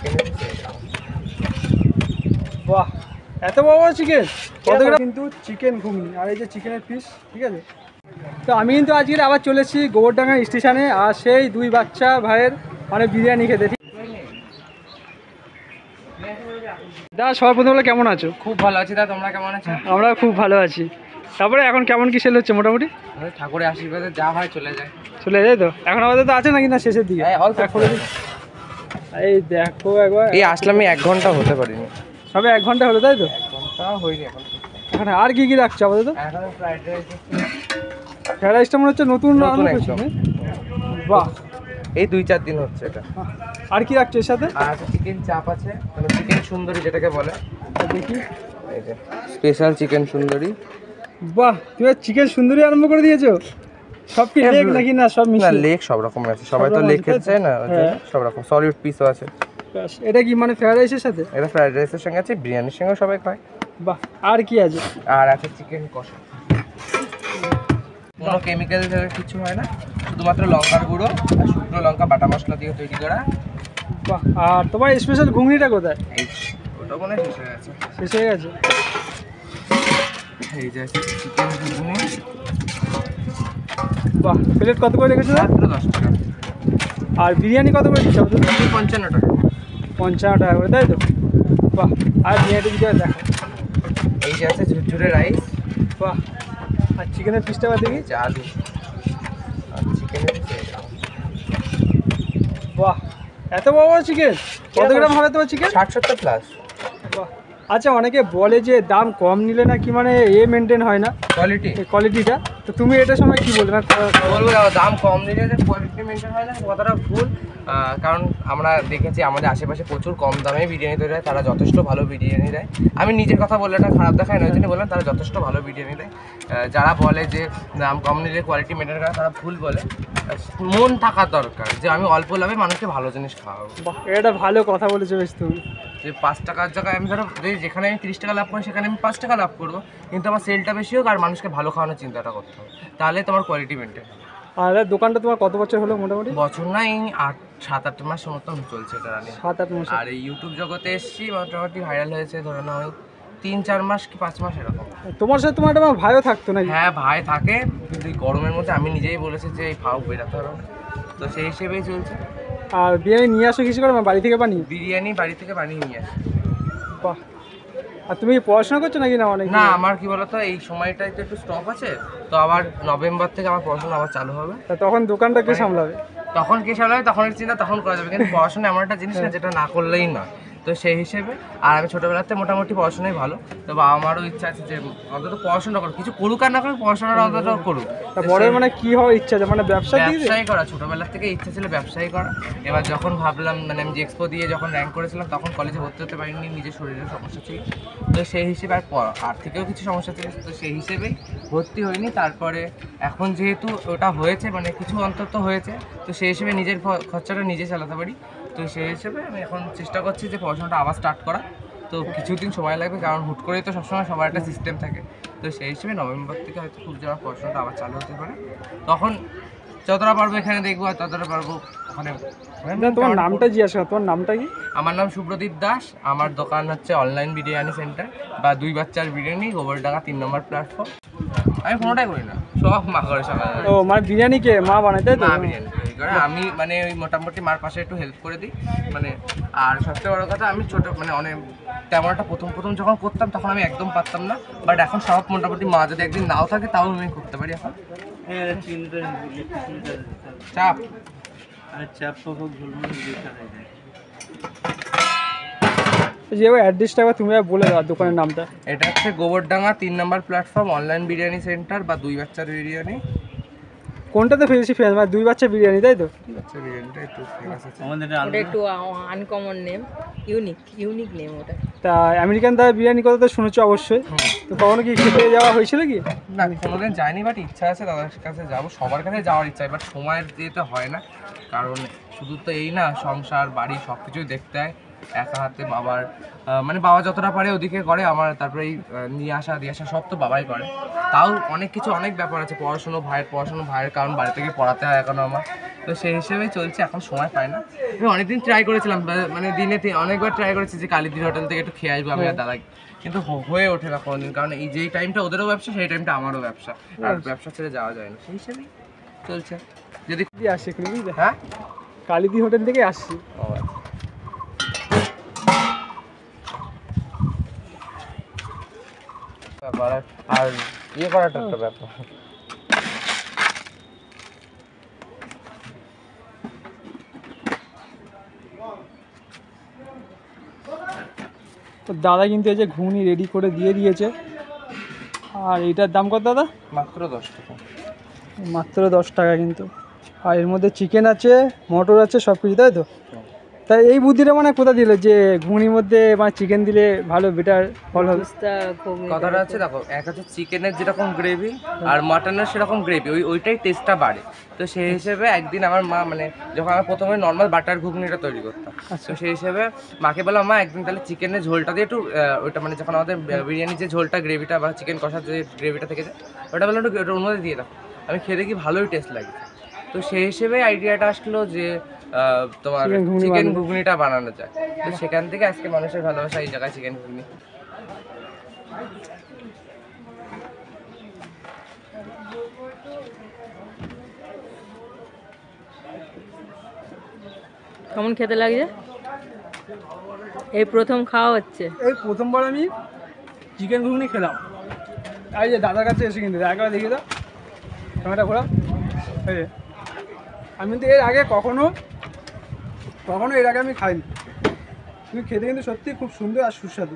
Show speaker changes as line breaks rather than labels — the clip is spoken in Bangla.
চিকেনের
বাহ, এত বড় বড় চিকেন! কত গ্রাম? কিন্তু চিকেন ঘুগনি আর এই যে চিকেনের পিস, ঠিক আছে। তো আমি কিন্তু আজকে আবার চলে এসেছি গোবরডাঙ্গা স্টেশনে, আর সেই দুই বাচ্চা ভাইয়ের মানে বিরিয়ানি খেতে। দাদা সবার প্রথম বলে কেমন আছো?
খুব ভালো আছি। দাদা তোমরা কেমন আছো?
আমরা খুব ভালো আছি। তারপরে এখন কেমন কি সেল হচ্ছে মোটামুটি?
ঠাকুরের আশীর্বাদে যা হয় চলে যায়।
চলে যায় তো? এখন আমাদের তো আছে নাকি না শেষের দিকে?
অল্প
করে দিই। এই দেখো একবার,
এই আসলাম 1 ঘন্টা হতে পারিনি।
সবে 1 ঘন্টা হলো তাই তো?
1 ঘন্টা হয়নি এখন।
এখন আর কি কি রাখছো আপাতত?
এখন ফ্রাইড রাইস।
ফ্রাইড রাইসটা মনে হচ্ছে নতুন
একদম।
বাহ,
এই 2-4 দিন হচ্ছে এটা।
আর কি রাখছো এর সাথে?
আর আছে চিকেন চাপ আছে, মানে চিকেন সুন্দরী যেটাকে বলে।
দেখি,
এই যে স্পেশাল চিকেন সুন্দরী।
বাহ, তুমি চিকেন সুন্দরী আরম্ভ করে দিয়েছো। সব কি লেগ নাকি না সব
না,
মিশিয়ে?
লেগ সব রকম আছে, সবাই তো লেগ খেতে চায় না, সব রকম সলিড পিসও আছে।
এটা কি মানে ফ্রাইড রাইসের সাথে?
এটা ফ্রাইড রাইসের সঙ্গে আছে, বিরিয়ানির সঙ্গে সবাই খায়।
বাহ, আর কি আছে?
আর আছে চিকেন কষা। কোনো কেমিক্যাল কিছু হয় না, শুধুমাত্র লঙ্কার গুঁড়ো আর শুকনো লঙ্কা বাটা মশলা দিয়ে তৈরি করা।
বাহ, আর তোমার স্পেশাল ঘুগনিটা কোথায়?
এই ওটা মনে হয় শেষ হয়ে গেছে।
শেষ হয়ে গেছে।
এই যে চিকেন ঘুগনি।
বাহ, প্লেট কত করে রেখেছো?
মাত্র 10 টাকা।
আর বিরিয়ানি কত করে দিচ্ছ?
55 টাকা।
55 টাকা করে তাই তো? বাহ, আর বিরিয়ানিটা দিকে দেখো।
এই যে আছে ঝুরঝুরে রাইস।
বাহ, আর চিকেনের পিসটা বা দেখি।
এই যে আলু আর চিকেনের পিস।
বাহ, এত বড় বড় চিকেন! কত গ্রাম হবে তোমার চিকেন?
60-70 প্লাস।
বাহ, আচ্ছা, অনেকে বলে যে দাম কম নিলে নাকি মানে মেনটেন হয় না কোয়ালিটিটা, তো তুমি এটার সময় কি বলবে?
বলবো দাম কম দিলে যে কোয়ালিটি মেনটেন হয় না, কথাটা ভুল। কারণ আমরা দেখেছি আমাদের আশেপাশে প্রচুর কম দামে বিরিয়ানি তৈরি হয়, তারা যথেষ্ট ভালো বিরিয়ানি দেয়। আমি নিজের কথা বললে এটা খারাপ দেখায় না, ওই জন্য বললাম তারা যথেষ্ট ভালো বিরিয়ানি দেয়। যারা বলে যে দাম কম নিলে কোয়ালিটি মেনটেন করে, তারা ভুল বলে। মন থাকা দরকার যে আমি অল্প লাভে মানুষকে ভালো জিনিস খাওয়াবো।
এটা ভালো কথা বলেছো বেশ তুমি।
যে 5 টাকার জায়গায় আমি ধরো যেখানে আমি 30 টাকা লাভ করি সেখানে আমি 5 টাকা লাভ করবো, কিন্তু আমার সেলটা বেশি হোক আর মানুষকে ভালো খাওয়ানোর চিন্তাটা করতে হবে, তাহলে তোমার কোয়ালিটি মেনটেন।
আর দোকানটা তোমার কত বছর হলো মোটামুটি?
বছর না, এই 7-8 মাস মতন চলছে এটা রানিং।
7-8 মাস।
আর এই ইউটিউব জগতে এসেছি মোটামুটি ভাইরাল হয়েছে ধরে নাও 3-4 মাস কি 5 মাস এরকম।
তোমার সাথে তোমার একটা ভাইও থাকতো নাকি?
হ্যাঁ, ভাই থাকে, কিন্তু এই গরমের মধ্যে আমি নিজেই বলেছি যে এই ফাও বেরাতে হবে, তো সেই হিসেবেই চলছে।
আর বিরিয়ানি নিয়ে আসো কিছু করে বাড়ি থেকে বানিয়ে?
বিরিয়ানি বাড়ি থেকে বানিয়ে নিয়ে আসি।
বাহ, আর তুমি পড়াশোনা করছো নাকি না? অনেক
না, আমার কি বলতো এই সময়টাই তো একটু স্টপ আছে, তো আবার নভেম্বর থেকে আমার পড়াশোনা আবার চালু হবে।
তখন দোকানটা কে সামলাবে?
তখন কে সামলাবে তখনের চিন্তা তখন করা যাবে, কিন্তু পড়াশোনা এমন একটা জিনিস না যেটা না করলেই নয়। তো সেই হিসেবে আর আমি ছোটোবেলাতে মোটামুটি পড়াশোনাই ভালো, তো বাবা মারও ইচ্ছা আছে যে অন্তত পড়াশোনা করুক, কিছু করুক আর না করুক পড়াশোনাটা অন্তত করুক।
বড় মানে কি হওয়ার ইচ্ছা আছে? মানে
ব্যবসায়ী করা, ছোটোবেলার থেকে ইচ্ছা ছিল ব্যবসায়ী করা। এবার যখন ভাবলাম, মানে আমি এক্সপো দিয়ে যখন র্যাঙ্ক করেছিলাম তখন কলেজে ভর্তি হতে পারিনি, নিজের শরীরের সমস্যা ছিল, তো সেই হিসেবে আর আর্থিকেও কিছু সমস্যা ছিল, তো সেই হিসেবেই ভর্তি হয়নি। তারপরে এখন যেহেতু ওটা হয়েছে, মানে কিছু অন্তত হয়েছে, তো সেই হিসেবে নিজের খরচাটা নিজে চালাতে পারি, তো সেই হিসেবে আমি এখন চেষ্টা করছি যে পড়াশোনাটা আবার স্টার্ট করা। তো কিছুদিন সময় লাগবে, কারণ হুট করেই তো সবসময় সবার একটা সিস্টেম থাকে, তো সেই হিসেবে নভেম্বর থেকে হয়তো খুব যাওয়ার পড়াশোনাটা আবার চালু হতে পারে। তখন যতটা পারবো এখানে দেখবো, আর ততটা পারবো ওখানে।
তোমার নামটা জিজ্ঞাসা, তোমার নামটা কি?
আমার নাম সুব্রদীপ দাস, আমার দোকান হচ্ছে অনলাইন বিরিয়ানি সেন্টার বা দুই বাচ্চার বিরিয়ানি, গোবরডাঙ্গা 3 নম্বর প্ল্যাটফর্ম। আমি কোনোটাই করি না, সব মা করে সকালে।
ও মানে বিরিয়ানি কে মা বানায় তাই তো?
বিরিয়ানি তৈরি করে আমি, মানে ওই মোটামুটি মার পাশে একটু হেল্প করে দিই, মানে। আর সবচেয়ে বড় কথা, আমি ছোটো মানে অনেক তেমন একটা প্রথম যখন করতাম তখন আমি একদম পারতাম না, বাট এখন সব মোটামুটি মা যদি একদিন নাও থাকে তাও আমি করতে পারি এখন। চাপ
যে অ্যাড্রেসটা তুমি বলে দাও দোকানের নামটা।
এটা হচ্ছে গোবরডাঙ্গা 3 নম্বর প্ল্যাটফর্ম অনলাইন বিরিয়ানি সেন্টার বা দুই বাচ্চার বিরিয়ানি।
কোনটাতে বেশি ফেমাস? মানে দুই বাচ্চা বিরিয়ানি তাই তো?
দুই বাচ্চার বিরিয়ানিটা একটু ফেমাস আছে,
ওটা একটু আনকমন নেম, ইউনিক নেম ওটা।
তা আমেরিকান দা বিরিয়ানি কথা তো শুনেছো অবশ্যই, তো কখনো কি খেতে যাওয়া হয়েছিল কি?
না, কোনোদিন যাইনি, বাট ইচ্ছা আছে দাদার কাছে যাবো, সবার কাছে যাওয়ার ইচ্ছা, বাট সময়ের যেতে হয় না, কারণ শুধু তো এই না, সংসার বাড়ি সব কিছুই দেখতে হয় একা হাতে। বাবার মানে বাবা যতটা পারে ওদিকে করে, আমার তারপরে এই নিয়ে আসা দিয়ে আসা সব তো বাবাই করে, তাও অনেক কিছু অনেক ব্যাপার আছে, ভাইয়ের পড়াশুনো, ভাইয়ের কারণ বাড়ি থেকে পড়াতে হয় এখনও আমার, তো সেই হিসেবেই চলছে, এখন সময় পাই না। আমি অনেকদিন ট্রাই করেছিলাম, মানে দিনে অনেকবার ট্রাই করেছি যে কালীদির হোটেল থেকে একটু খেয়ে আসবো আমি আর দাদা, কিন্তু হয়ে ওঠে না কোনোদিন, কারণ এই যেই টাইমটা ওদেরও ব্যবসা সেই টাইমটা আমারও ব্যবসা, আর ব্যবসা ছেড়ে যাওয়া যায় না, সেই হিসেবেই চলছে। যদি
আসছি এখানে বুঝলে,
হ্যাঁ
কালীদি হোটেল থেকে আসছি।
আর ইয়ে করাটা একটা ব্যাপার।
তো দাদা কিন্তু এই যে ঘুগনি রেডি করে দিয়ে দিয়েছে। আর এইটার দাম কত দাদা?
মাত্র 10 টাকা।
মাত্র 10 টাকা কিন্তু। আর এর মধ্যে চিকেন আছে, মটর আছে, সব কিছু, তাই তো? তাই এই বুদ্ধিটা মানে কোথা দিল যে ঘুগনির মধ্যে মানে চিকেন দিলে ভালো বেটার ফল হবে?
কথাটা হচ্ছে দেখো, এক হচ্ছে চিকেনের যেরকম গ্রেভি আর মাটনের সেরকম গ্রেভি, ওইটাই টেস্টটা বাড়ে। তো সেই হিসেবে একদিন আমার মা, মানে যখন আমার প্রথমে নর্মাল বাটার ঘুগনিটা তৈরি করতাম, তো সেই হিসেবে মাকে বললাম, মা একদিন তাহলে চিকেনের ঝোলটা দিয়ে একটু ওইটা, মানে যখন আমাদের বিরিয়ানির যে ঝোলটা গ্রেভিটা বা চিকেন কষার যে গ্রেভিটা থেকে যায়, ওটা বললাম একটু ওটার মধ্যে দিয়ে দাও। আমি খেয়ে দেখি ভালোই টেস্ট লাগে। তো সেই হিসেবে আইডিয়াটা আসলো যে তোমার চিকেন ঘুগনিটা বানানো যায়। তো সেখান থেকে আজকে মানুষের ভালোবাসা এই জায়গায় চিকেন ঘুগনি।
কেমন খেতে লাগছে? এই প্রথম খাওয়া হচ্ছে।
এই প্রথমবার আমি চিকেন ঘুগনি খেলাম। এই যে দাদার কাছে এসে কিন্তু একবার দেখিয়ে দাও, ক্যামেরাটা ঘোরা। এই যে আমি কিন্তু এর আগে কখনো এর আগে আমি খাইনি। তুমি খেতে কিন্তু সত্যি খুব সুন্দর আর সুস্বাদু।